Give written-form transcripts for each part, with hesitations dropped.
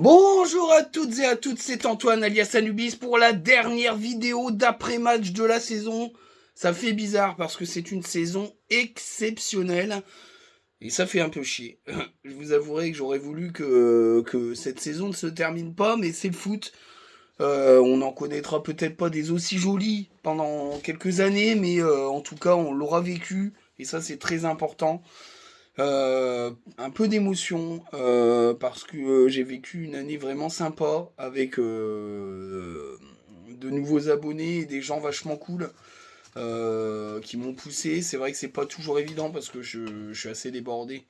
Bonjour à toutes et à tous, c'est Antoine alias Anubis pour la dernière vidéo d'après-match de la saison. Ça fait bizarre parce que c'est une saison exceptionnelle et ça fait un peu chier. Je vous avouerai que j'aurais voulu que cette saison ne se termine pas, mais c'est le foot. On n'en connaîtra peut-être pas des aussi jolies pendant quelques années, mais en tout cas on l'aura vécu et ça c'est très important. Un peu d'émotion parce que j'ai vécu une année vraiment sympa avec de nouveaux abonnés et des gens vachement cool qui m'ont poussé. C'est vrai que c'est pas toujours évident parce que je suis assez débordé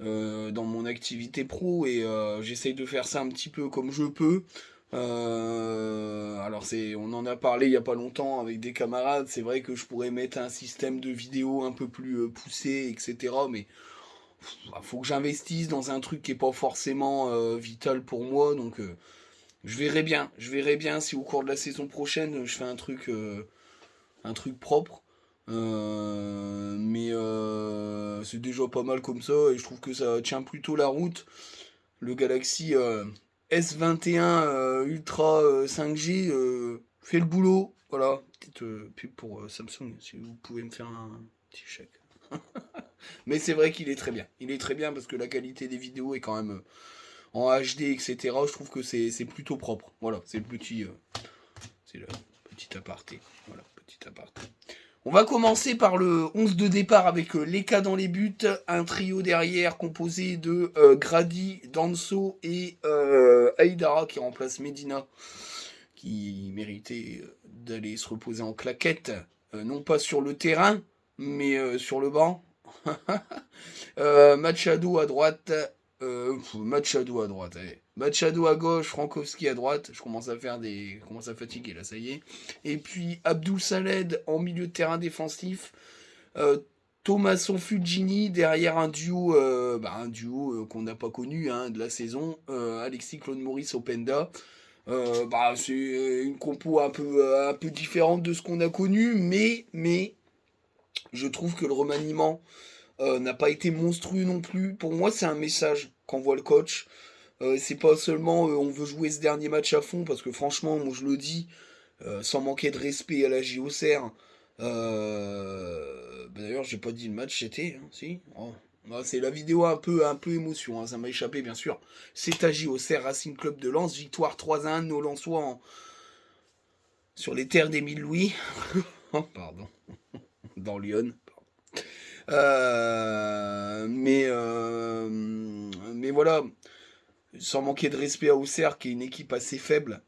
dans mon activité pro et j'essaye de faire ça un petit peu comme je peux. Alors on en a parlé il y a pas longtemps avec des camarades. C'est vrai que je pourrais mettre un système de vidéo un peu plus poussé, etc. Mais faut que j'investisse dans un truc qui est pas forcément vital pour moi, donc je verrai bien si au cours de la saison prochaine je fais un truc propre. Mais c'est déjà pas mal comme ça et je trouve que ça tient plutôt la route. Le Galaxy S21 Ultra 5G fait le boulot. Voilà, petite pub pour Samsung, si vous pouvez me faire un petit chèque. Mais c'est vrai qu'il est très bien. Il est très bien parce que la qualité des vidéos est quand même en HD, etc. Je trouve que c'est plutôt propre. Voilà, c'est le petit aparté. Voilà, petit aparté. On va commencer par le 11 de départ avec Leka dans les buts, un trio derrière composé de Grady, Danso et Aïdara qui remplace Medina, qui méritait d'aller se reposer en claquette, non pas sur le terrain, mais sur le banc. Machado à droite. Machado à droite, allez. Machado à gauche, Frankowski à droite. Je commence à fatiguer là, ça y est. Et puis Abdul Saled en milieu de terrain défensif. Euh, Thomasson Fulgini derrière un duo qu'on n'a pas connu hein, de la saison. Alexis Claude Maurice Openda. C'est une compo un peu différente de ce qu'on a connu, mais je trouve que le remaniement n'a pas été monstrueux non plus. Pour moi, c'est un message qu'envoie le coach. C'est pas seulement on veut jouer ce dernier match à fond, parce que franchement, moi je le dis, sans manquer de respect à la JOCR. D'ailleurs, j'ai pas dit le match, c'était, hein, si. Oh. C'est la vidéo un peu émotion, hein, ça m'a échappé bien sûr. C'est à JOCR Racing Club de Lens, victoire 3-1 de nos Lensois sur les terres d'Émile Louis. Oh, pardon, dans Lyon. Mais voilà, sans manquer de respect à Auxerre, qui est une équipe assez faible,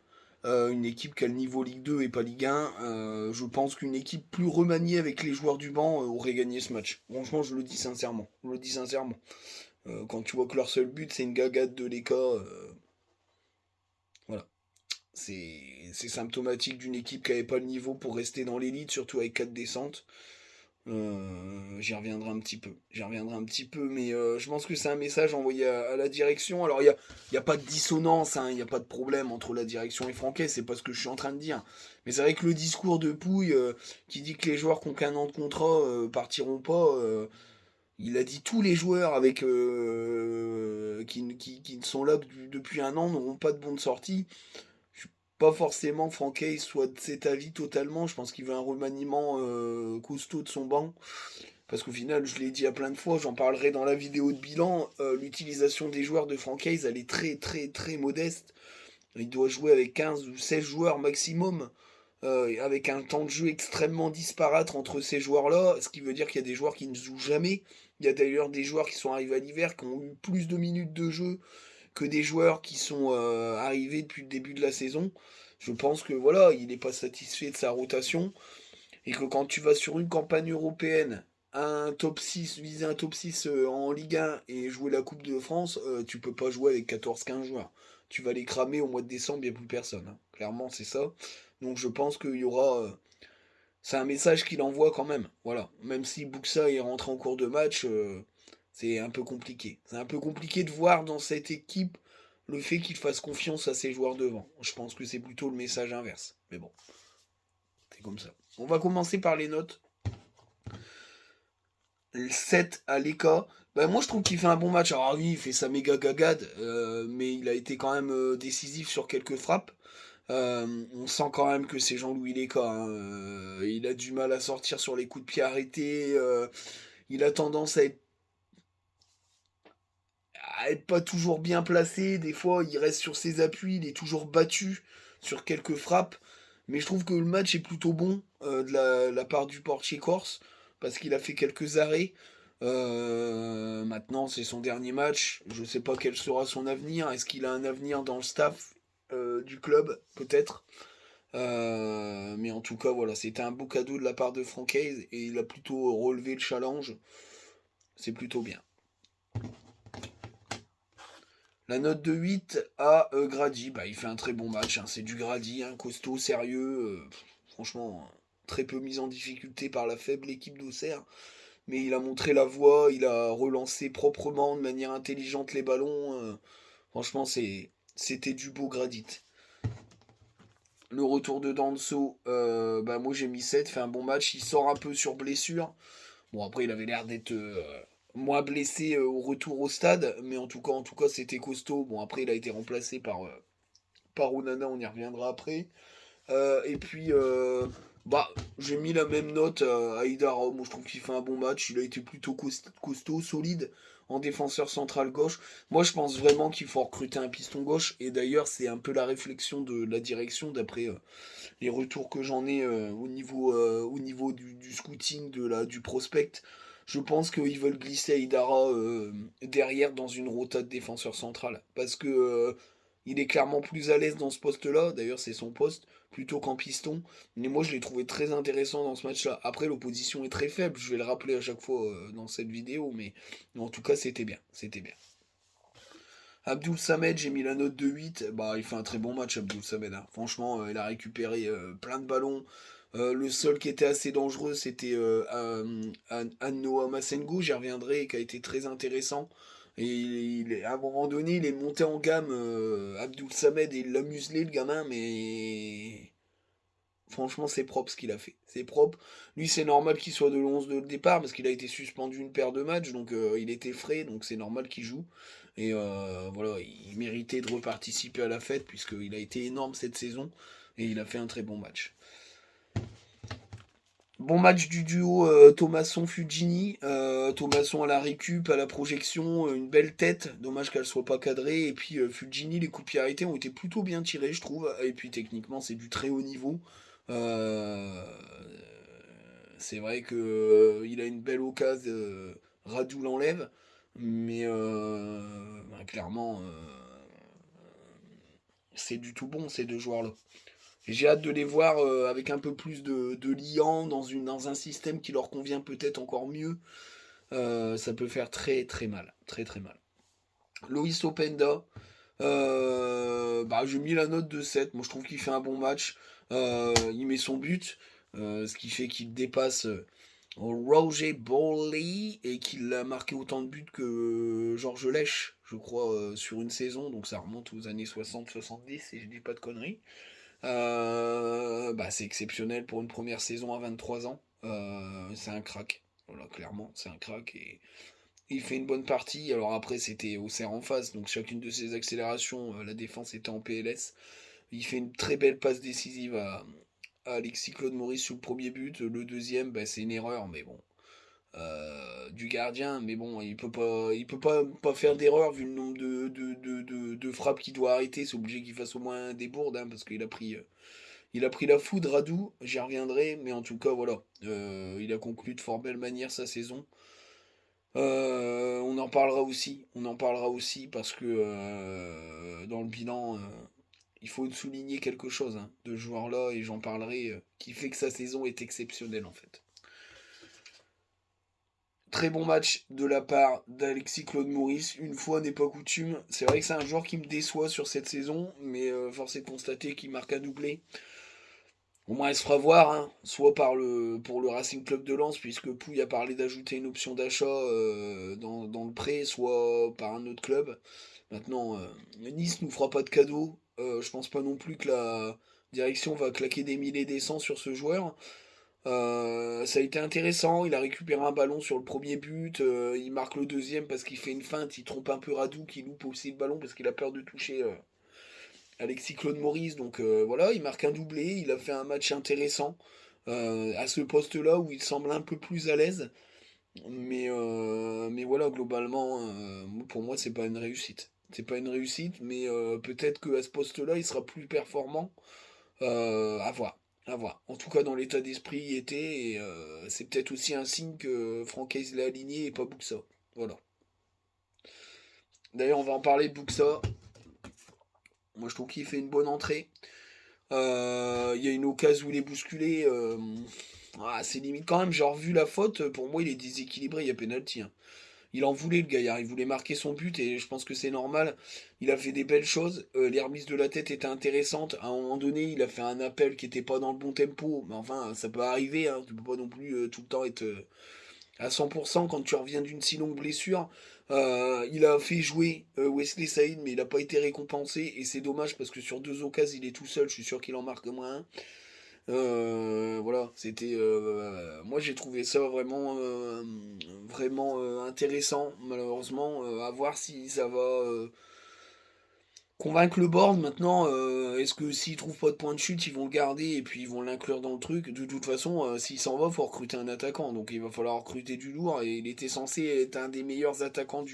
une équipe qui a le niveau Ligue 2 et pas Ligue 1, je pense qu'une équipe plus remaniée avec les joueurs du banc aurait gagné ce match. Franchement, je le dis sincèrement. Je le dis sincèrement. Quand tu vois que leur seul but, c'est une gagade de l'EK, voilà. C'est symptomatique d'une équipe qui n'avait pas le niveau pour rester dans l'élite, surtout avec 4 descentes. J'y reviendrai un petit peu. J'y reviendrai un petit peu, mais je pense que c'est un message envoyé à la direction. Alors, y a pas de dissonance, il n'y a pas de problème entre la direction et Franquet, c'est pas ce que je suis en train de dire. Mais c'est vrai que le discours de Pouille, qui dit que les joueurs qui ont qu'un an de contrat partiront pas, il a dit tous les joueurs qui sont là depuis un an n'auront pas de bonne sortie. Je suis pas forcément Franquet soit de cet avis totalement. Je pense qu'il veut un remaniement costaud de son banc. Parce qu'au final, je l'ai dit à plein de fois, j'en parlerai dans la vidéo de bilan, l'utilisation des joueurs de Francaise, elle est très très très modeste. Il doit jouer avec 15 ou 16 joueurs maximum, avec un temps de jeu extrêmement disparate entre ces joueurs-là, ce qui veut dire qu'il y a des joueurs qui ne jouent jamais. Il y a d'ailleurs des joueurs qui sont arrivés à l'hiver, qui ont eu plus de minutes de jeu que des joueurs qui sont arrivés depuis le début de la saison. Je pense que voilà, il n'est pas satisfait de sa rotation et que quand tu vas sur une campagne européenne, viser un top 6 en Ligue 1 et jouer la Coupe de France, tu peux pas jouer avec 14-15 joueurs. Tu vas les cramer au mois de décembre, il n'y a plus personne, hein. Clairement, c'est ça. Donc je pense qu'il y aura. C'est un message qu'il envoie quand même. Voilà. Même si Buxa est rentré en cours de match, c'est un peu compliqué. C'est un peu compliqué de voir dans cette équipe le fait qu'il fasse confiance à ses joueurs devant. Je pense que c'est plutôt le message inverse. Mais bon, c'est comme ça. On va commencer par les notes. 7 à l'ECA. Bah, moi je trouve qu'il fait un bon match. Alors oui, il fait sa méga gagade, mais il a été quand même décisif sur quelques frappes. On sent quand même que c'est Jean-Louis Léca, hein. Il a du mal à sortir sur les coups de pied arrêtés. Il a tendance à être pas toujours bien placé. Des fois, il reste sur ses appuis. Il est toujours battu sur quelques frappes. Mais je trouve que le match est plutôt bon de la part du portier corse parce qu'il a fait quelques arrêts. Maintenant, c'est son dernier match. Je sais pas quel sera son avenir. Est-ce qu'il a un avenir dans le staff du club? Peut-être. Mais en tout cas, voilà, c'était un beau cadeau de la part de Francaise et il a plutôt relevé le challenge. C'est plutôt bien. La note de 8 à Grady, bah, il fait un très bon match, hein. C'est du Grady, hein, costaud, sérieux. Franchement, très peu mis en difficulté par la faible équipe d'Auxerre. Mais il a montré la voie, il a relancé proprement, de manière intelligente les ballons. Franchement, c'était du beau Gradit. Le retour de Danso, bah moi j'ai mis 7, fait un bon match, il sort un peu sur blessure. Bon après il avait l'air d'être moins blessé au retour au stade, mais en tout cas c'était costaud. Bon après il a été remplacé par Onana, on y reviendra après. Et puis bah j'ai mis la même note à Idara. Moi je trouve qu'il fait un bon match, il a été plutôt costaud, solide en défenseur central gauche. Moi je pense vraiment qu'il faut recruter un piston gauche, et d'ailleurs c'est un peu la réflexion de la direction d'après les retours que j'en ai au niveau du scouting, du prospect. Je pense qu'ils veulent glisser Aïdara derrière dans une rota de défenseur central. Parce que il est clairement plus à l'aise dans ce poste-là. D'ailleurs, c'est son poste, plutôt qu'en piston. Mais moi, je l'ai trouvé très intéressant dans ce match-là. Après, l'opposition est très faible. Je vais le rappeler à chaque fois dans cette vidéo. Mais en tout cas, c'était bien. C'était bien. Abdul Samed, j'ai mis la note de 8. Bah, il fait un très bon match, Abdul Samed, hein. Franchement, il a récupéré plein de ballons. Le seul qui était assez dangereux, c'était Noah Masengo, j'y reviendrai, qui a été très intéressant. Et à un moment donné, il est monté en gamme, Abdul Samed, et il l'a muselé, le gamin, mais franchement, c'est propre ce qu'il a fait. C'est propre. Lui, c'est normal qu'il soit de l'11 de départ parce qu'il a été suspendu une paire de matchs, donc il était frais, donc c'est normal qu'il joue. Et voilà, il méritait de reparticiper à la fête puisqu'il a été énorme cette saison et il a fait un très bon match. Bon match du duo Thomasson-Fugini. Thomasson à la récup, à la projection, une belle tête. Dommage qu'elle soit pas cadrée. Et puis Fugini, les coups de pied arrêtés ont été plutôt bien tirés, je trouve. Et puis techniquement, c'est du très haut niveau. Euh, c'est vrai que il a une belle occasion. Radou l'enlève. Mais bah, clairement, c'est du tout bon ces deux joueurs-là. J'ai hâte de les voir avec un peu plus de liant dans un système qui leur convient peut-être encore mieux. Ça peut faire très très mal. Très très mal. Loïs Openda, bah, j'ai mis la note de 7. Moi je trouve qu'il fait un bon match. Il met son but, ce qui fait qu'il dépasse Roger Bowley et qu'il a marqué autant de buts que Georges Lèche, je crois, sur une saison. Donc ça remonte aux années 60-70 si je dis pas de conneries. Bah, c'est exceptionnel pour une première saison à 23 ans. C'est un crack. Voilà, clairement, c'est un crack. Et il fait une bonne partie. Alors après, c'était Auxerre en face. Donc chacune de ses accélérations, la défense était en PLS. Il fait une très belle passe décisive à Alexis Claude Maurice sur le premier but. Le deuxième, bah, c'est une erreur, mais bon. Du gardien, mais bon, il peut pas faire d'erreur vu le nombre de frappes qu'il doit arrêter. C'est obligé qu'il fasse au moins des bourdes, hein, parce qu'il a pris la foudre à Doux, j'y reviendrai, mais en tout cas, voilà. Il a conclu de fort belle manière sa saison. On en parlera aussi parce que dans le bilan, il faut souligner quelque chose, hein, de ce joueur-là, et j'en parlerai, qui fait que sa saison est exceptionnelle en fait. Très bon match de la part d'Alexis Claude Maurice, une fois n'est pas coutume. C'est vrai que c'est un joueur qui me déçoit sur cette saison, mais force est de constater qu'il marque un doublé. Au moins, elle se fera voir, hein, soit pour le Racing Club de Lens, puisque Pouille a parlé d'ajouter une option d'achat dans le prêt, soit par un autre club. Maintenant, Nice nous fera pas de cadeau. Je pense pas non plus que la direction va claquer des milliers et des cents sur ce joueur. Ça a été intéressant, il a récupéré un ballon sur le premier but, il marque le deuxième parce qu'il fait une feinte, il trompe un peu Radou qui loupe aussi le ballon parce qu'il a peur de toucher Alexis Claude Maurice. Donc voilà, il marque un doublé, il a fait un match intéressant à ce poste-là où il semble un peu plus à l'aise. Mais voilà, globalement, pour moi, c'est pas une réussite. C'est pas une réussite, mais peut-être qu'à ce poste-là, il sera plus performant. À voir. À voir. En tout cas, dans l'état d'esprit, il était. Et c'est peut-être aussi un signe que Francaise l'a aligné et pas Buxa. Voilà. D'ailleurs, on va en parler de Buxa. Moi, je trouve qu'il fait une bonne entrée. Il y a une occasion où il est bousculé. C'est limite quand même. J'ai revu la faute. Pour moi, il est déséquilibré. Il y a pénalty, hein. Il en voulait le gaillard, il voulait marquer son but et je pense que c'est normal. Il a fait des belles choses, les remises de la tête étaient intéressantes. À un moment donné, il a fait un appel qui était pas dans le bon tempo, mais enfin, ça peut arriver, hein. Tu peux pas non plus tout le temps être à 100% quand tu reviens d'une si longue blessure. Il a fait jouer Wesley Saïd, mais il n'a pas été récompensé et c'est dommage parce que sur deux occasions, il est tout seul. Je suis sûr qu'il en marque au moins un. Voilà, c'était. Moi, j'ai trouvé ça vraiment intéressant. Malheureusement, à voir si ça va convaincre le board. Maintenant, est-ce que s'ils trouvent pas de point de chute, ils vont le garder et puis ils vont l'inclure dans le truc. De toute façon, s'il s'en va, faut recruter un attaquant. Donc, il va falloir recruter du lourd. Et il était censé être un des meilleurs attaquants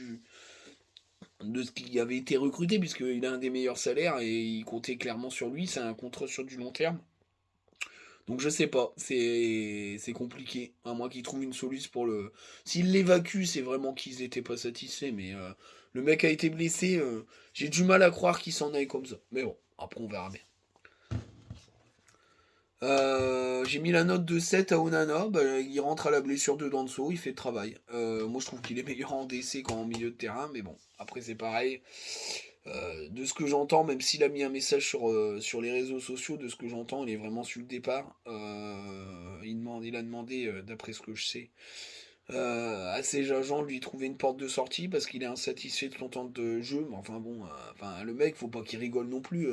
de ce qui avait été recruté, puisqu'il a un des meilleurs salaires et il comptait clairement sur lui. C'est un contrat sur du long terme. Donc je sais pas, c'est compliqué. À moins qu'ils trouvent une solution pour le. S'ils l'évacuent, c'est vraiment qu'ils étaient pas satisfaits. Mais le mec a été blessé. J'ai du mal à croire qu'il s'en aille comme ça. Mais bon, après on verra bien. J'ai mis la note de 7 à Onana. Bah, il rentre à la blessure de Danso, il fait le travail. Moi je trouve qu'il est meilleur en DC qu'en milieu de terrain. Mais bon, après c'est pareil. De ce que j'entends, même s'il a mis un message sur les réseaux sociaux, de ce que j'entends, il est vraiment sur le départ. Il a demandé, d'après ce que je sais, à ses agents de lui trouver une porte de sortie parce qu'il est insatisfait de son temps de jeu. Mais enfin bon, le mec, faut pas qu'il rigole non plus.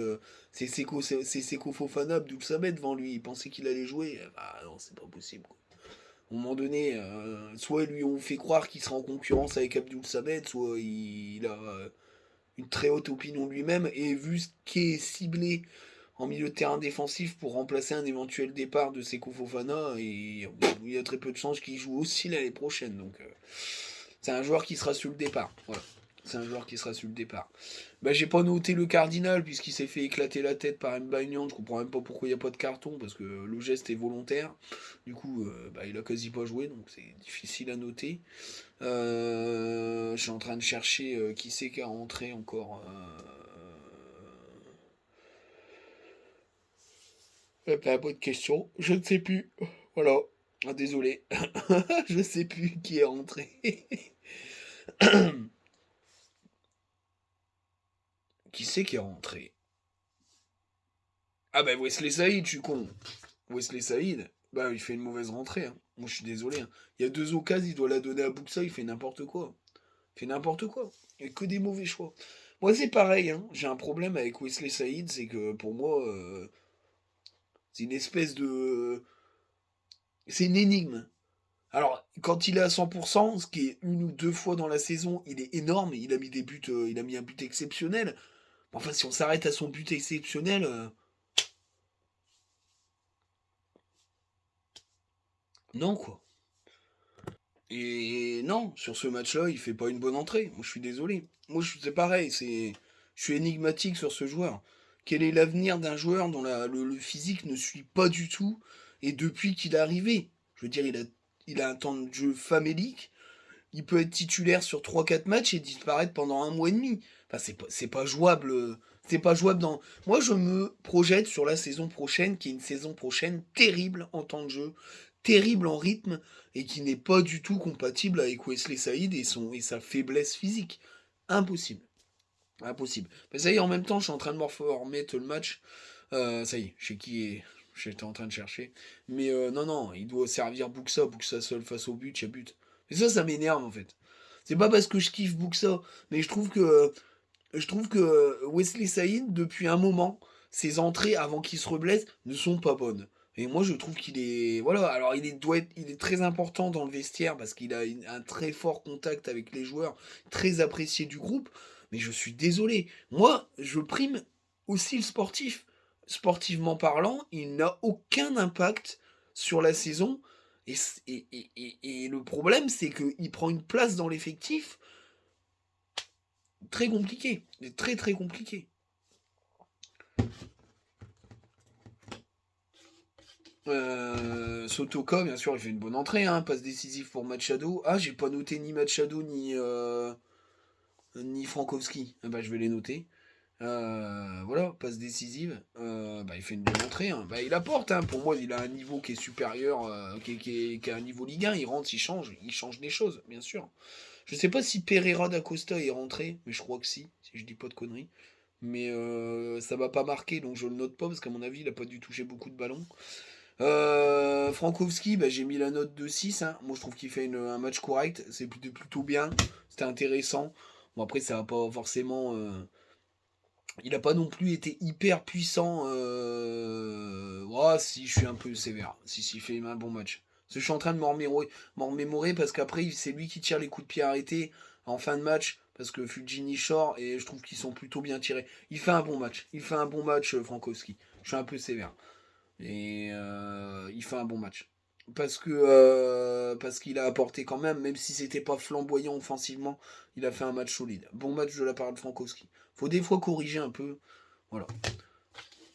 C'est Seko Fofana, Abdul Samed devant lui. Il pensait qu'il allait jouer. Bah non, c'est pas possible, quoi. À un moment donné, soit lui ont fait croire qu'il sera en concurrence avec Abdul Samed, soit il a une très haute opinion de lui-même, et vu ce qui est ciblé en milieu de terrain défensif pour remplacer un éventuel départ de Seko Fofana, et il y a très peu de chances qu'il joue aussi l'année prochaine. Donc c'est un joueur qui sera sur le départ. Voilà. C'est un joueur qui sera sur le départ. Bah, j'ai pas noté le Cardinal puisqu'il s'est fait éclater la tête par Mbagnon. Je comprends même pas pourquoi il n'y a pas de carton parce que le geste est volontaire. Du coup, il a quasi pas joué donc c'est difficile à noter. Je suis en train de chercher qui c'est qui a rentré encore. Pas bonne question. Je ne sais plus. Voilà. Ah, désolé. Je sais plus qui est rentré. Qui c'est qui est rentré? Ah bah Wesley Saïd, je suis con. Wesley Saïd, bah il fait une mauvaise rentrée, hein. Moi je suis désolé, hein. Il y a deux occasions, il doit la donner à Buxa, il fait n'importe quoi. Il fait n'importe quoi. Il n'y a que des mauvais choix. Moi c'est pareil, hein. J'ai un problème avec Wesley Saïd, c'est que pour moi, c'est une espèce de. C'est une énigme. Alors, quand il est à 100%, ce qui est une ou deux fois dans la saison, il est énorme. Il a mis des buts, il a mis un but exceptionnel. Enfin, si on s'arrête à son but exceptionnel, non quoi. Et non, sur ce match-là, il fait pas une bonne entrée. Moi, je suis désolé. Moi, c'est pareil. Je suis énigmatique sur ce joueur. Quel est l'avenir d'un joueur dont le physique ne suit pas du tout et depuis qu'il est arrivé? Je veux dire, il a un temps de jeu famélique. Il peut être titulaire sur trois quatre matchs et disparaître pendant un mois et demi. Enfin, c'est pas jouable. C'est pas jouable dans. Moi, je me projette sur la saison prochaine, qui est une saison prochaine terrible en temps de jeu, terrible en rythme, et qui n'est pas du tout compatible avec Wesley Saïd et sa faiblesse physique. Impossible. Impossible. Mais ça y est, en même temps, je suis en train de me remettre le match. Ça y est, je sais qui est. J'étais en train de chercher. Mais non, non, il doit servir Buxa. Buxa seul face au but, il y a but. Et ça m'énerve en fait. C'est pas parce que je kiffe Buxa, mais je trouve que Wesley Saïd, depuis un moment, ses entrées avant qu'il se reblesse ne sont pas bonnes. Et moi, je trouve qu'il est... Voilà, alors il est très important dans le vestiaire parce qu'il a un très fort contact avec les joueurs, très apprécié du groupe. Mais je suis désolé. Moi, je prime aussi le sportif. Sportivement parlant, il n'a aucun impact sur la saison. Et le problème, c'est qu'il prend une place dans l'effectif très compliqué. Très très compliqué. Sotoka, bien sûr, il fait une bonne entrée, hein, passe décisive pour Machado. Ah, j'ai pas noté ni Machado ni Frankowski. Ah bah, je vais les noter. Voilà, passe décisive. Bah, il fait une bonne entrée, hein. Bah, il apporte, hein. Pour moi, il a un niveau qui est supérieur, qui est un niveau Ligue 1. Il rentre, il change des choses, bien sûr. Je sais pas si Pereira da Costa est rentré, mais je crois que si je dis pas de conneries. Mais ça m'a pas marqué, donc je le note pas, parce qu'à mon avis, il a pas dû toucher beaucoup de ballons. Frankowski, bah, j'ai mis la note de 6, hein. Moi, je trouve qu'il fait un match correct. C'est plutôt bien. C'était intéressant. Bon, après, ça va pas forcément. Il n'a pas non plus été hyper puissant. Oh, si, je suis un peu sévère. Si, il fait un bon match. Parce que je suis en train de m'en remémorer parce qu'après, c'est lui qui tire les coups de pied arrêtés en fin de match. Parce que Fujini short et je trouve qu'ils sont plutôt bien tirés. Il fait un bon match. Il fait un bon match, Frankowski. Je suis un peu sévère. Et il fait un bon match. Parce qu'il a apporté quand même si c'était pas flamboyant offensivement, il a fait un match solide. Bon match de la part de Frankowski. Faut des fois corriger un peu. Voilà.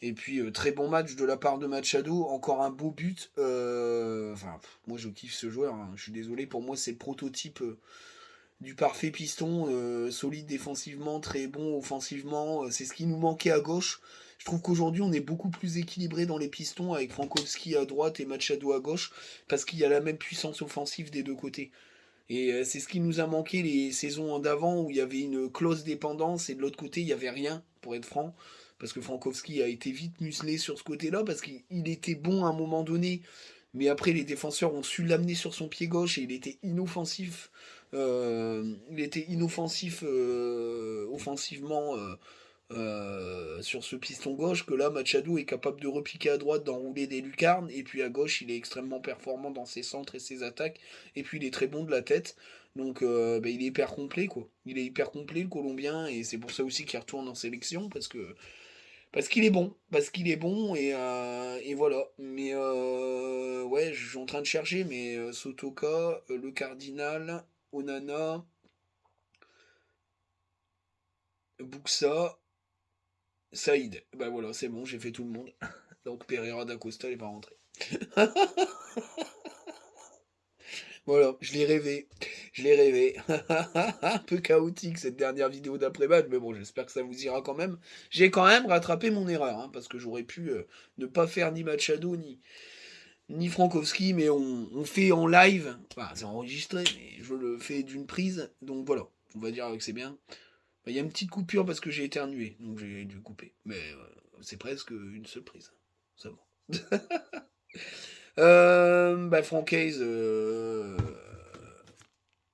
Et puis très bon match de la part de Machado, encore un beau but. Moi je kiffe ce joueur, hein. Je suis désolé, pour moi c'est le prototype du parfait piston, solide défensivement, très bon offensivement. C'est ce qui nous manquait à gauche. Je trouve qu'aujourd'hui, on est beaucoup plus équilibré dans les pistons avec Frankowski à droite et Machado à gauche, parce qu'il y a la même puissance offensive des deux côtés. Et c'est ce qui nous a manqué les saisons d'avant, où il y avait une close dépendance, et de l'autre côté, il n'y avait rien, pour être franc. Parce que Frankowski a été vite muselé sur ce côté-là, parce qu'il était bon à un moment donné, mais après les défenseurs ont su l'amener sur son pied gauche, et il était inoffensif. Offensivement sur ce piston gauche, que là Machado est capable de repiquer à droite, d'enrouler des lucarnes, et puis à gauche il est extrêmement performant dans ses centres et ses attaques, et puis il est très bon de la tête. Donc il est hyper complet, quoi. Il est hyper complet, le Colombien, et c'est pour ça aussi qu'il retourne en sélection, parce qu'il est bon, et voilà. Mais ouais, je suis en train de chercher, mais Sotoka, le Cardinal, Onana, Buxa, Saïd. Bah voilà, c'est bon, j'ai fait tout le monde. Donc Pereira d'Acosta n'est pas rentré. Voilà, je l'ai rêvé. Je l'ai rêvé. Un peu chaotique cette dernière vidéo d'après-match, mais bon, j'espère que ça vous ira quand même. J'ai quand même rattrapé mon erreur, hein, parce que j'aurais pu ne pas faire ni Machado ni Frankowski, mais on fait en live. Enfin, c'est enregistré, mais je le fais d'une prise. Donc voilà, on va dire que c'est bien. Il y a une petite coupure parce que j'ai éternué, donc j'ai dû couper. Mais c'est presque une seule prise. Ça va. Francaise,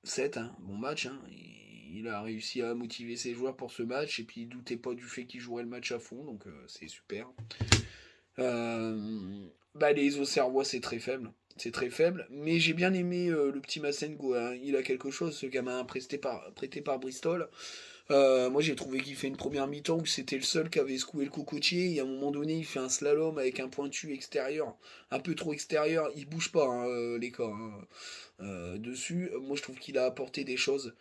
7, hein, bon match. Hein. Il a réussi à motiver ses joueurs pour ce match et puis il doutait pas du fait qu'il jouerait le match à fond, donc c'est super. Les Auxerrois, c'est très faible. C'est très faible, mais j'ai bien aimé le petit Massengo, hein. Il a quelque chose, ce gamin prêté par Bristol. Moi j'ai trouvé qu'il fait une première mi-temps où c'était le seul qui avait secoué le cocotier, et à un moment donné il fait un slalom avec un pointu extérieur, un peu trop extérieur, il bouge pas, hein, les cas, hein, dessus. Moi je trouve qu'il a apporté des choses.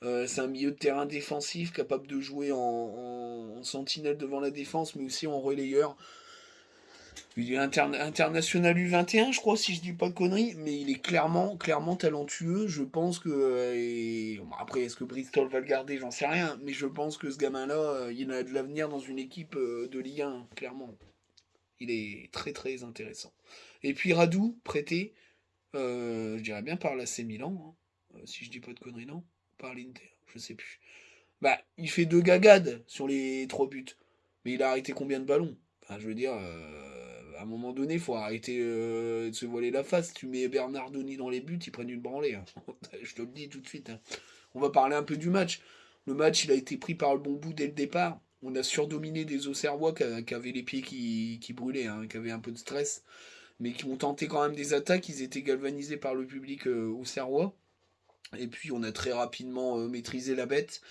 C'est un milieu de terrain défensif capable de jouer en sentinelle devant la défense, mais aussi en relayeur. Il est international U21, je crois, si je dis pas de conneries, mais il est clairement talentueux. Je pense que. Bon, après, est-ce que Bristol va le garder? J'en sais rien. Mais je pense que ce gamin-là, il a de l'avenir dans une équipe de Ligue 1, clairement. Il est très très intéressant. Et puis Radou, prêté, je dirais bien par l'AC Milan, hein, si je dis pas de conneries, non? Par l'Inter, je sais plus. Bah, il fait 2 gagades sur les 3 buts. Mais il a arrêté combien de ballons? Enfin, je veux dire, à un moment donné, il faut arrêter de se voiler la face. Tu mets Bernardoni dans les buts, ils prennent une branlée, hein. Je te le dis tout de suite, hein. On va parler un peu du match. Le match, il a été pris par le bon bout dès le départ. On a surdominé des Auxerrois qui avaient les pieds qui brûlaient, hein, qui avaient un peu de stress. mais qui ont tenté quand même des attaques. Ils étaient galvanisés par le public auxerrois. Et puis on a très rapidement maîtrisé la bête.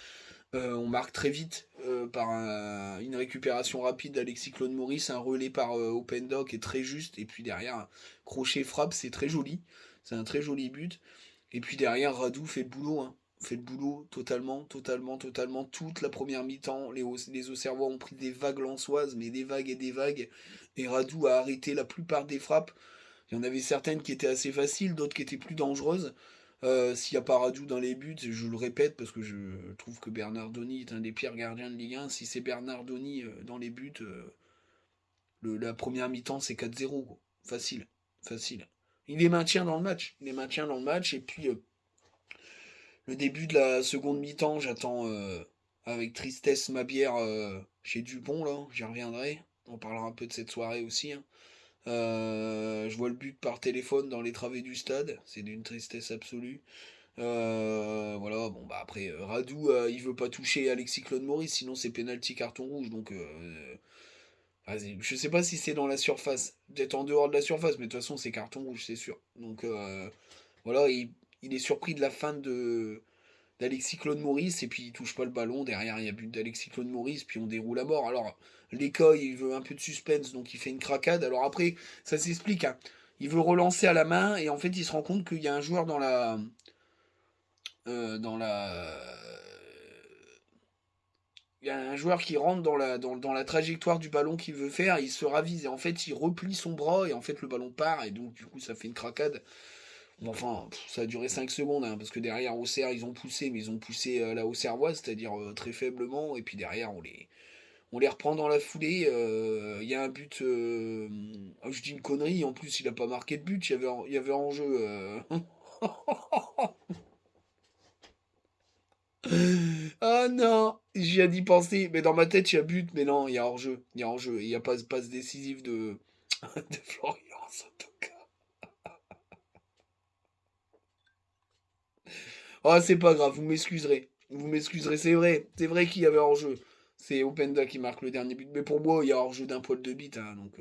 On marque très vite par une récupération rapide d'Alexis Claude Maurice, un relais par Openda qui est très juste, et puis derrière, crochet frappe, c'est très joli. C'est un très joli but. Et puis derrière, Radou fait le boulot, hein. Fait le boulot totalement, totalement, totalement. Toute la première mi-temps, les Auxerrois ont pris des vagues lançoises, mais des vagues et des vagues. Et Radou a arrêté la plupart des frappes. Il y en avait certaines qui étaient assez faciles, d'autres qui étaient plus dangereuses. S'il n'y a pas Radou dans les buts, je le répète parce que je trouve que Bernardoni est un des pires gardiens de Ligue 1. Si c'est Bernardoni dans les buts, la première mi-temps c'est 4-0. Quoi. Facile, facile. Il les maintient dans le match. Il les maintient dans le match. Et puis le début de la seconde mi-temps, j'attends avec tristesse ma bière chez Dupont. Là, j'y reviendrai. On parlera un peu de cette soirée aussi. Hein. Je vois le but par téléphone dans les travées du stade. C'est d'une tristesse absolue. Voilà, bon bah après Radou il veut pas toucher Alexis Claude Maurice, sinon c'est penalty carton rouge, donc je sais pas si c'est dans la surface, peut-être en dehors de la surface, mais de toute façon c'est carton rouge, c'est sûr. Donc voilà, il est surpris de la fin de d'Alexis Claude Maurice, et puis il touche pas le ballon, derrière il y a but d'Alexis Claude Maurice, puis on déroule à mort. Alors l'écueil il veut un peu de suspense, donc il fait une cracade, alors après ça s'explique, hein. Il veut relancer à la main, et en fait il se rend compte qu'il y a un joueur dans la. Il y a un joueur qui rentre dans la trajectoire du ballon qu'il veut faire, il se ravise et en fait il replie son bras et en fait le ballon part et donc du coup ça fait une cracade. Bon, enfin, ça a duré 5 secondes hein, parce que derrière Auxerre ils ont poussé, mais ils ont poussé la Auxerroise, c'est-à-dire très faiblement, et puis derrière on les reprend dans la foulée. Il y a un but. Oh, je dis une connerie, en plus il a pas marqué de but, il y avait en jeu. Ah non, j'y viens d'y penser, mais dans ma tête il y a but, mais non, il y a hors-jeu, il y a hors-jeu, il y a passe décisive de Florian Sotoka. Ah c'est pas grave, vous m'excuserez, c'est vrai qu'il y avait hors-jeu. C'est Openda qui marque le dernier but, mais pour moi il y a hors-jeu d'un poil de bite, hein, donc.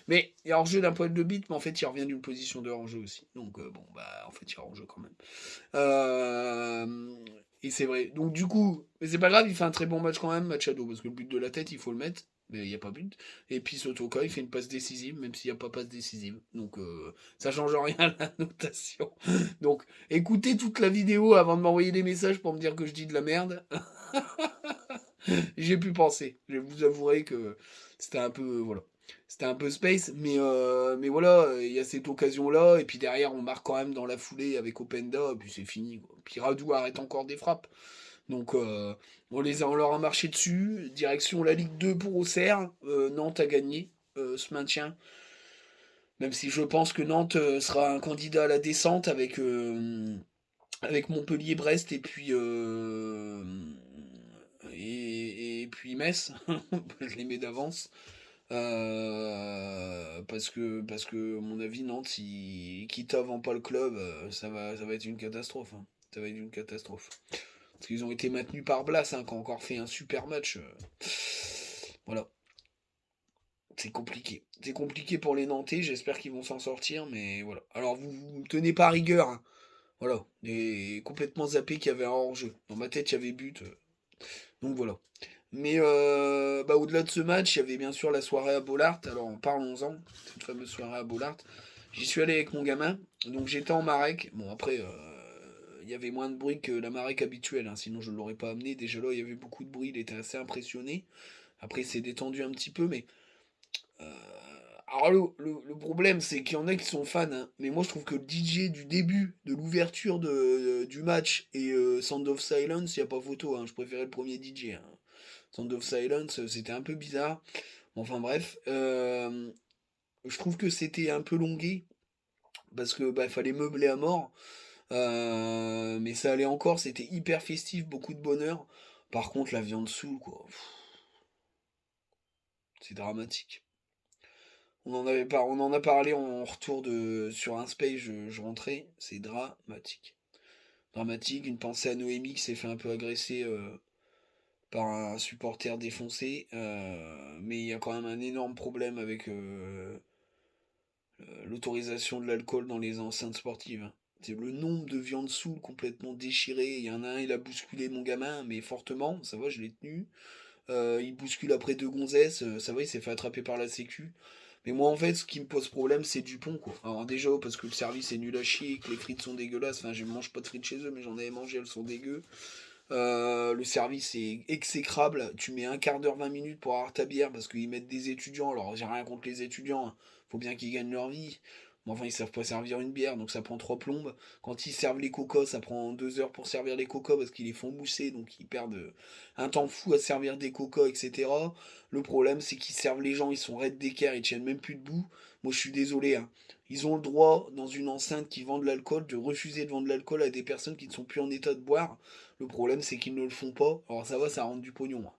Mais il y a hors-jeu d'un poil de bite, mais en fait il revient d'une position de hors-jeu aussi, donc bon bah en fait il y a hors-jeu quand même. Euh, et c'est vrai. Donc du coup, mais c'est pas grave, il fait un très bon match quand même, Machado, parce que le but de la tête, il faut le mettre, mais il n'y a pas but. Et puis Sotoka, il fait une passe décisive, même s'il n'y a pas passe décisive. Donc ça change rien à la notation. Donc écoutez toute la vidéo avant de m'envoyer des messages pour me dire que je dis de la merde. J'ai pu penser. Je vous avouerai que c'était un peu voilà. C'était un peu space, mais voilà, il y a cette occasion-là, et puis derrière, on marque quand même dans la foulée avec Openda, et puis c'est fini. Quoi. Puis Radou arrête encore des frappes. Donc, on leur a marché dessus. Direction la Ligue 2 pour Auxerre. Nantes a gagné ce maintien. Même si je pense que Nantes sera un candidat à la descente avec Montpellier-Brest et puis Metz. Je les mets d'avance. Parce que, à mon avis, Nantes, quitte avant pas le club, ça va être une catastrophe. Hein. Ça va être une catastrophe. Parce qu'ils ont été maintenus par Blas, hein, qui a encore fait un super match. Voilà. C'est compliqué. C'est compliqué pour les Nantais, j'espère qu'ils vont s'en sortir, mais voilà. Alors vous me tenez pas à rigueur, hein. Voilà. Et complètement zappé qu'il y avait un hors-jeu. Dans ma tête, il y avait but. Donc voilà. Mais bah, au-delà de ce match, il y avait bien sûr la soirée à Bollard. Alors parlons-en, cette fameuse soirée à Bollard. J'y suis allé avec mon gamin, donc j'étais en Marek. Bon après, il y avait moins de bruit que la Marek habituelle, hein, sinon je ne l'aurais pas amené. Déjà là, il y avait beaucoup de bruit, il était assez impressionné. Après, c'est détendu un petit peu, mais... Alors le problème, c'est qu'il y en a qui sont fans, hein, mais moi je trouve que le DJ du début, de l'ouverture du match et Sound of Silence, il n'y a pas photo, hein, je préférais le premier DJ. Hein. Sound of Silence, c'était un peu bizarre. Enfin bref, je trouve que c'était un peu longué parce que bah fallait meubler à mort. Mais ça allait encore, c'était hyper festif, beaucoup de bonheur. Par contre, la viande saoule, quoi. C'est dramatique. On en a parlé en retour sur un space, je rentrais. C'est dramatique. Dramatique, une pensée à Noémie qui s'est fait un peu agresser par un supporter défoncé. Mais il y a quand même un énorme problème avec l'autorisation de l'alcool dans les enceintes sportives, hein. C'est le nombre de viandes saoules complètement déchirées. Il y en a un, il a bousculé mon gamin, mais fortement, ça va, je l'ai tenu. Il bouscule après deux gonzesses, ça va, il s'est fait attraper par la sécu. Mais moi, en fait, ce qui me pose problème, c'est Dupont, quoi. Alors, déjà, parce que le service est nul à chier, que les frites sont dégueulasses. Enfin, je mange pas de frites chez eux, mais j'en avais mangé, elles sont dégueu. Le service est exécrable. Tu mets un quart d'heure, 20 minutes pour avoir ta bière parce qu'ils mettent des étudiants. Alors, j'ai rien contre les étudiants, hein. Faut bien qu'ils gagnent leur vie. Mais enfin, ils savent pas servir une bière, donc ça prend 3 plombes. Quand ils servent les cocos, ça prend 2 heures pour servir les cocos parce qu'ils les font mousser, donc ils perdent un temps fou à servir des cocos, etc. Le problème, c'est qu'ils servent les gens, ils sont raides d'équerre, ils tiennent même plus debout. Moi, je suis désolé, hein. Ils ont le droit, dans une enceinte qui vend de l'alcool, de refuser de vendre de l'alcool à des personnes qui ne sont plus en état de boire. Le problème, c'est qu'ils ne le font pas. Alors ça va, ça rentre du pognon, hein.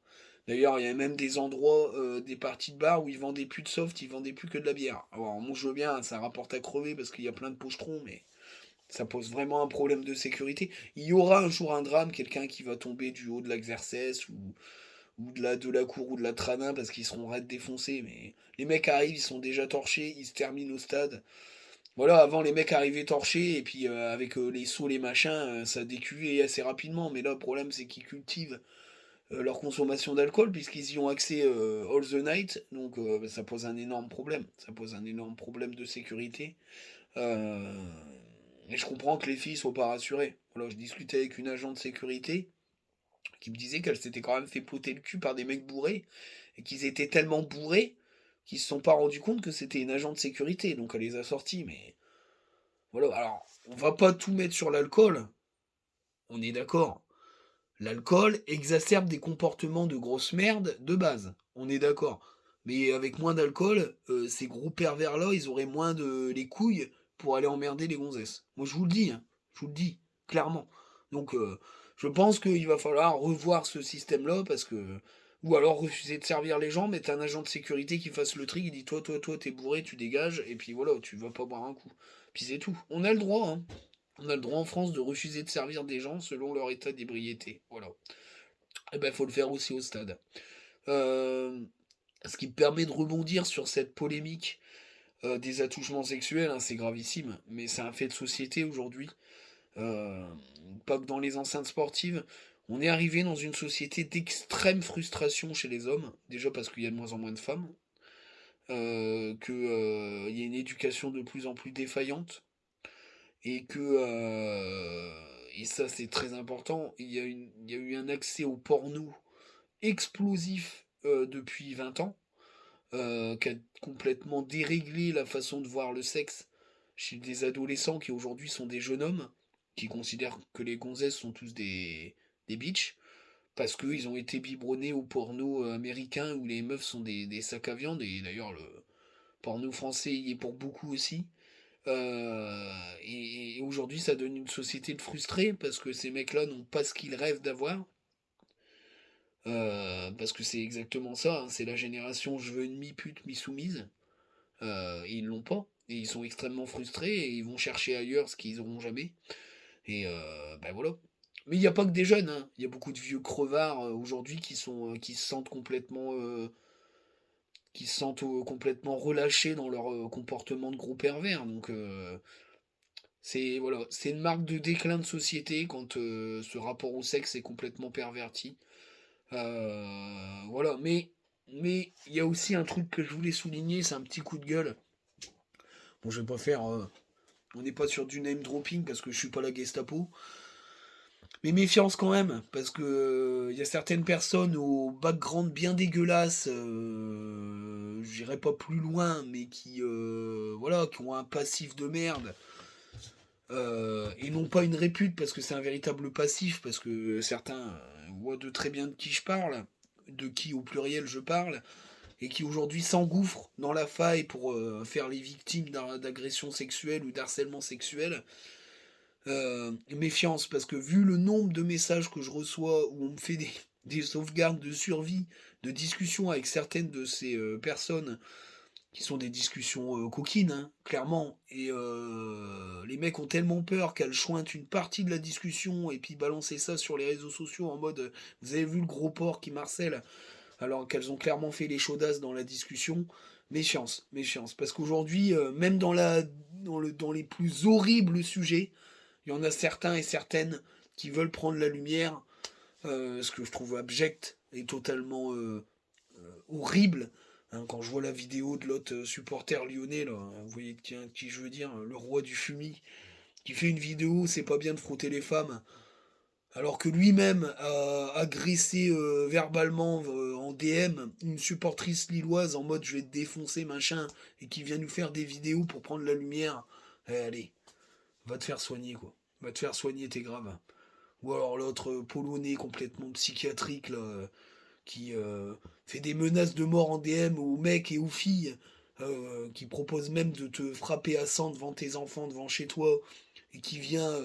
D'ailleurs, il y a même des endroits, des parties de bar où ils vendaient plus de soft, ils vendaient plus que de la bière. Alors moi je veux bien, hein, ça rapporte à crever parce qu'il y a plein de pochetrons, mais ça pose vraiment un problème de sécurité. Il y aura un jour un drame, quelqu'un qui va tomber du haut de l'Axerces ou de la cour ou de la Tranin parce qu'ils seront raides défoncés. Mais les mecs arrivent, ils sont déjà torchés, ils se terminent au stade. Voilà, avant les mecs arrivaient torchés et puis avec les seaux, les machins, ça décuvait assez rapidement. Mais là, le problème, c'est qu'ils cultivent leur consommation d'alcool puisqu'ils y ont accès all the night. Donc ça pose un énorme problème. Ça pose un énorme problème de sécurité. Euh, et je comprends que les filles soient pas rassurées. Voilà, je discutais avec une agent de sécurité qui me disait qu'elle s'était quand même fait ploter le cul par des mecs bourrés et qu'ils étaient tellement bourrés qu'ils se sont pas rendus compte que c'était une agent de sécurité. Donc elle les a sortis, mais voilà, alors, on va pas tout mettre sur l'alcool, on est d'accord. L'alcool exacerbe des comportements de grosse merde de base, on est d'accord. Mais avec moins d'alcool, ces gros pervers-là, ils auraient moins de les couilles pour aller emmerder les gonzesses. Moi, je vous le dis, hein, je vous le dis, clairement. Donc, je pense qu'il va falloir revoir ce système-là, parce que... Ou alors refuser de servir les gens, mettre un agent de sécurité qui fasse le tri, qui dit toi, t'es bourré, tu dégages, et puis voilà, tu vas pas boire un coup. Puis c'est tout. On a le droit, hein. On a le droit en France de refuser de servir des gens selon leur état d'ébriété. Voilà. Et ben, faut le faire aussi au stade. Euh, Ce qui me permet de rebondir sur cette polémique des attouchements sexuels, hein, c'est gravissime, mais c'est un fait de société aujourd'hui. Euh, Pas que dans les enceintes sportives. On est arrivé dans une société d'extrême frustration chez les hommes, déjà parce qu'il y a de moins en moins de femmes, qu'il y a une éducation de plus en plus défaillante, et et ça c'est très important, il y a eu un accès au porno explosif depuis 20 ans, qui a complètement déréglé la façon de voir le sexe chez des adolescents qui aujourd'hui sont des jeunes hommes, qui considèrent que les gonzesses sont tous des bitches, parce qu'ils ont été biberonnés au porno américain où les meufs sont des sacs à viande, et d'ailleurs le porno français y est pour beaucoup aussi. Et aujourd'hui, ça donne une société de frustrés parce que ces mecs-là n'ont pas ce qu'ils rêvent d'avoir. Parce que c'est exactement ça, hein, c'est la génération je veux une mi-pute, mi-soumise. Et ils l'ont pas. Et ils sont extrêmement frustrés et ils vont chercher ailleurs ce qu'ils auront jamais. Et ben voilà. Mais il n'y a pas que des jeunes, hein. Il y a beaucoup de vieux crevards aujourd'hui qui se sentent complètement relâchés dans leur comportement de gros pervers. Donc c'est voilà, c'est une marque de déclin de société quand ce rapport au sexe est complètement perverti. Voilà, mais il y a aussi un truc que je voulais souligner, c'est un petit coup de gueule. Bon, je vais pas faire. On n'est pas sur du name dropping parce que je suis pas la Gestapo. Mais méfiance quand même, parce que il y a certaines personnes au background bien dégueulasse, j'irai pas plus loin, mais voilà, qui ont un passif de merde, et non pas une répute, parce que c'est un véritable passif, parce que certains voient de très bien de qui je parle, de qui au pluriel je parle, et qui aujourd'hui s'engouffrent dans la faille pour faire les victimes d'agressions sexuelles ou d'harcèlement sexuel. Méfiance, parce que vu le nombre de messages que je reçois où on me fait des sauvegardes de survie, de discussions avec certaines de ces personnes, qui sont des discussions coquines, hein, clairement, et les mecs ont tellement peur qu'elles chointent une partie de la discussion et puis balancer ça sur les réseaux sociaux en mode vous avez vu le gros porc qui marcelle, alors qu'elles ont clairement fait les chaudasses dans la discussion. Méfiance, méfiance. Parce qu'aujourd'hui, même dans les plus horribles sujets, il y en a certains et certaines qui veulent prendre la lumière, ce que je trouve abject et totalement horrible. Hein, quand je vois la vidéo de l'autre supporter lyonnais, là, vous voyez qui je veux dire, le roi du fumier, qui fait une vidéo, c'est pas bien de frotter les femmes, alors que lui-même a agressé verbalement en DM une supportrice lilloise en mode je vais te défoncer machin, et qui vient nous faire des vidéos pour prendre la lumière. Allez, va te faire soigner quoi. Va te faire soigner, t'es grave. Ou alors l'autre polonais complètement psychiatrique là, qui fait des menaces de mort en DM aux mecs et aux filles, qui propose même de te frapper à sang devant tes enfants, devant chez toi, et qui vient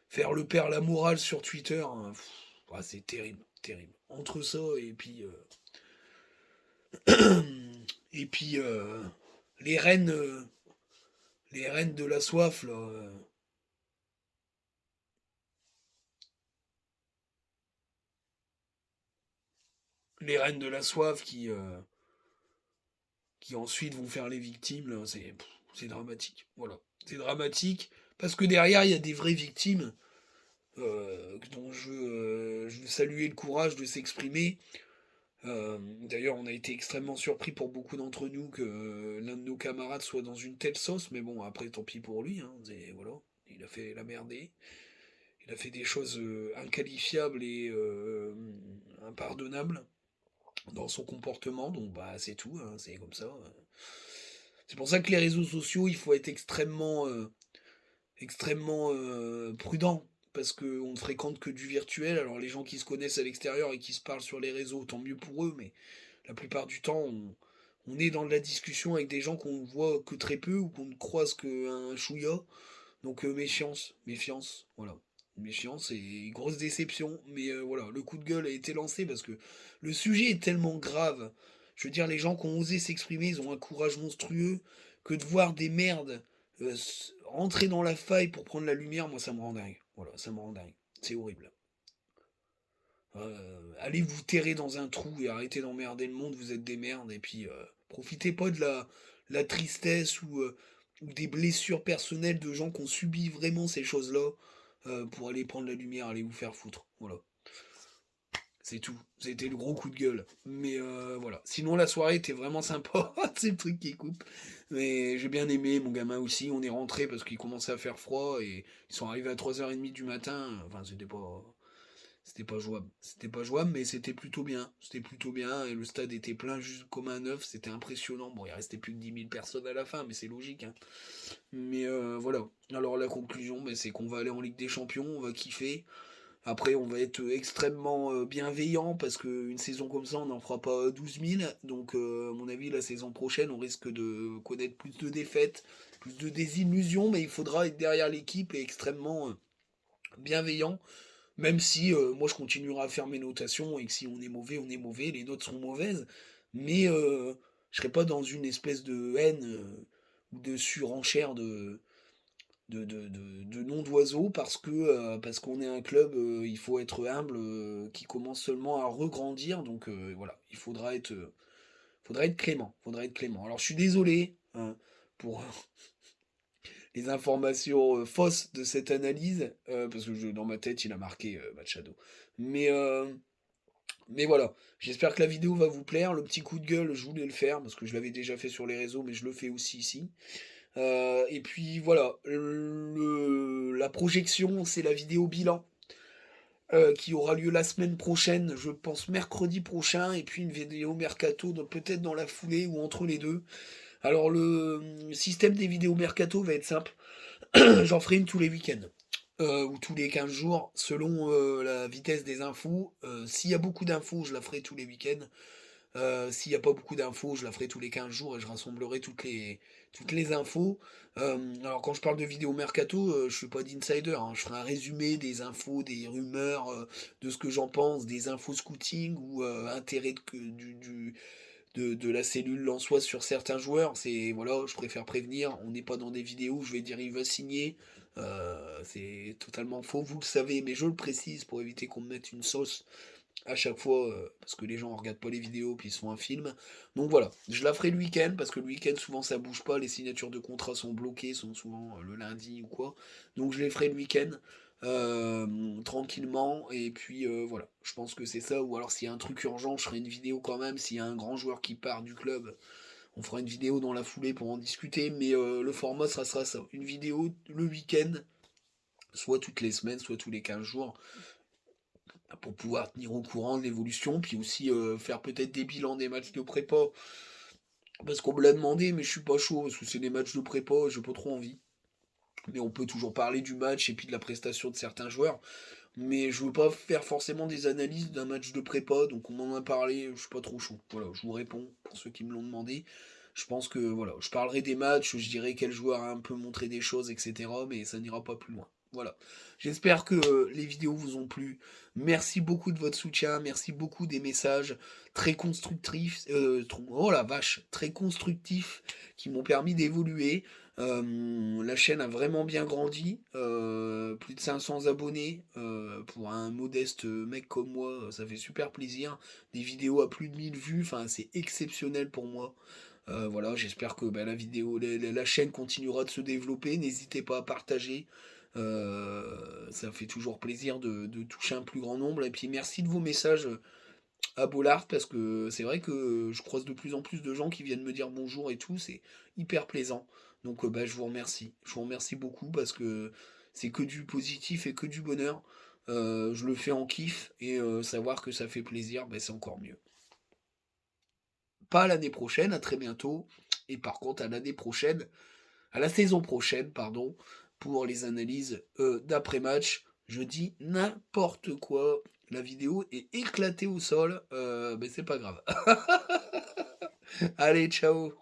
faire le père la morale sur Twitter. Hein. Ouais, c'est terrible, terrible. Entre ça et puis les reines, les reines de la soif là. Les reines de la soif qui ensuite vont faire les victimes, là, c'est dramatique. Voilà. C'est dramatique parce que derrière, il y a des vraies victimes dont je veux saluer le courage de s'exprimer. D'ailleurs, on a été extrêmement surpris pour beaucoup d'entre nous que l'un de nos camarades soit dans une telle sauce, mais bon, après, tant pis pour lui. Hein, voilà, il a fait la merdée. Il a fait des choses inqualifiables et impardonnables dans son comportement, donc bah c'est tout, hein, c'est comme ça. C'est pour ça que les réseaux sociaux, il faut être extrêmement prudent, parce qu'on ne fréquente que du virtuel. Alors les gens qui se connaissent à l'extérieur et qui se parlent sur les réseaux, tant mieux pour eux, mais la plupart du temps, on est dans de la discussion avec des gens qu'on voit que très peu ou qu'on ne croise qu'un chouïa. Donc méfiance, méfiance, voilà. Méfiance et grosse déception. Mais voilà, le coup de gueule a été lancé parce que le sujet est tellement grave. Je veux dire, les gens qui ont osé s'exprimer, ils ont un courage monstrueux que de voir des merdes rentrer dans la faille pour prendre la lumière, moi ça me rend dingue. Voilà, ça me rend dingue. C'est horrible. Allez vous terrer dans un trou et arrêtez d'emmerder le monde, vous êtes des merdes. Et puis profitez pas de la tristesse ou des blessures personnelles de gens qui ont subi vraiment ces choses-là pour aller prendre la lumière, aller vous faire foutre. Voilà, c'est tout. C'était le gros coup de gueule. Mais voilà. Sinon la soirée était vraiment sympa. C'est le truc qui coupe. Mais j'ai bien aimé, mon gamin aussi. On est rentré parce qu'il commençait à faire froid et ils sont arrivés à 3h30 du matin. Enfin, c'était pas jouable. C'était pas jouable, mais c'était plutôt bien. C'était plutôt bien. Et le stade était plein juste comme un œuf. C'était impressionnant. Bon, il restait plus que 10 000 personnes à la fin, mais c'est logique. Hein. Mais voilà. Alors la conclusion, ben, c'est qu'on va aller en Ligue des Champions. On va kiffer. Après, on va être extrêmement bienveillant parce qu'une saison comme ça, on n'en fera pas 12 000. Donc, à mon avis, la saison prochaine, on risque de connaître plus de défaites, plus de désillusions. Mais il faudra être derrière l'équipe et extrêmement bienveillant. Même si moi je continuerai à faire mes notations et que si on est mauvais, les notes seront mauvaises. Mais je serai pas dans une espèce de haine ou de surenchère de nom d'oiseau parce qu'on est un club, il faut être humble, qui commence seulement à regrandir. Donc voilà, faudra être clément. Faudra être clément. Alors je suis désolé hein, pour les informations fausses de cette analyse, parce que dans ma tête, il a marqué Machado. Mais, euh, mais voilà, j'espère que la vidéo va vous plaire. Le petit coup de gueule, je voulais le faire, parce que je l'avais déjà fait sur les réseaux, mais je le fais aussi ici. Et puis voilà, la projection, c'est la vidéo bilan. Qui aura lieu la semaine prochaine, je pense mercredi prochain, et puis une vidéo mercato peut-être dans la foulée ou entre les deux. Alors le système des vidéos mercato va être simple. J'en ferai une tous les week-ends. Ou tous les 15 jours, selon la vitesse des infos. S'il y a beaucoup d'infos, je la ferai tous les week-ends. S'il n'y a pas beaucoup d'infos, je la ferai tous les 15 jours et je rassemblerai toutes les infos. Alors quand je parle de vidéo mercato, je ne suis pas d'insider. Hein. Je ferai un résumé des infos, des rumeurs, de ce que j'en pense, des infos scouting ou intérêt de la cellule Lensoise sur certains joueurs. C'est voilà, je préfère prévenir. On n'est pas dans des vidéos où je vais dire il va signer. C'est totalement faux, vous le savez, mais je le précise pour éviter qu'on me mette une sauce à chaque fois, parce que les gens regardent pas les vidéos, puis ils se font un film. Donc voilà, je la ferai le week-end, parce que le week-end, souvent, ça bouge pas, les signatures de contrats sont bloquées, sont souvent le lundi ou quoi. Donc je les ferai le week-end, tranquillement, et puis voilà, je pense que c'est ça. Ou alors s'il y a un truc urgent, je ferai une vidéo quand même. S'il y a un grand joueur qui part du club, on fera une vidéo dans la foulée pour en discuter, mais le format sera ça. Une vidéo le week-end, soit toutes les semaines, soit tous les 15 jours, pour pouvoir tenir au courant de l'évolution, puis aussi faire peut-être des bilans des matchs de prépa, parce qu'on me l'a demandé, mais je suis pas chaud, parce que c'est des matchs de prépa, j'ai pas trop envie. Mais on peut toujours parler du match et puis de la prestation de certains joueurs, mais je veux pas faire forcément des analyses d'un match de prépa, donc on m'en a parlé, je suis pas trop chaud. Voilà, je vous réponds pour ceux qui me l'ont demandé. Je pense que voilà, je parlerai des matchs, je dirai quel joueur a un peu montré des choses, etc. Mais ça n'ira pas plus loin. Voilà. J'espère que les vidéos vous ont plu. Merci beaucoup de votre soutien, merci beaucoup des messages très constructifs, oh la vache, très constructifs qui m'ont permis d'évoluer. La chaîne a vraiment bien grandi, plus de 500 abonnés, pour un modeste mec comme moi, ça fait super plaisir. Des vidéos à plus de 1000 vues, enfin c'est exceptionnel pour moi. Voilà, j'espère que la vidéo, la chaîne continuera de se développer. N'hésitez pas à partager. Ça fait toujours plaisir de toucher un plus grand nombre. Et puis merci de vos messages à Bollard, parce que c'est vrai que je croise de plus en plus de gens qui viennent me dire bonjour et tout. C'est hyper plaisant. Donc je vous remercie. Je vous remercie beaucoup parce que c'est que du positif et que du bonheur. Je le fais en kiff et savoir que ça fait plaisir, c'est encore mieux. Pas l'année prochaine, à très bientôt. Et par contre, à l'année prochaine, à la saison prochaine, pardon, pour les analyses d'après-match. Je dis n'importe quoi. La vidéo est éclatée au sol, mais c'est pas grave. Allez, ciao.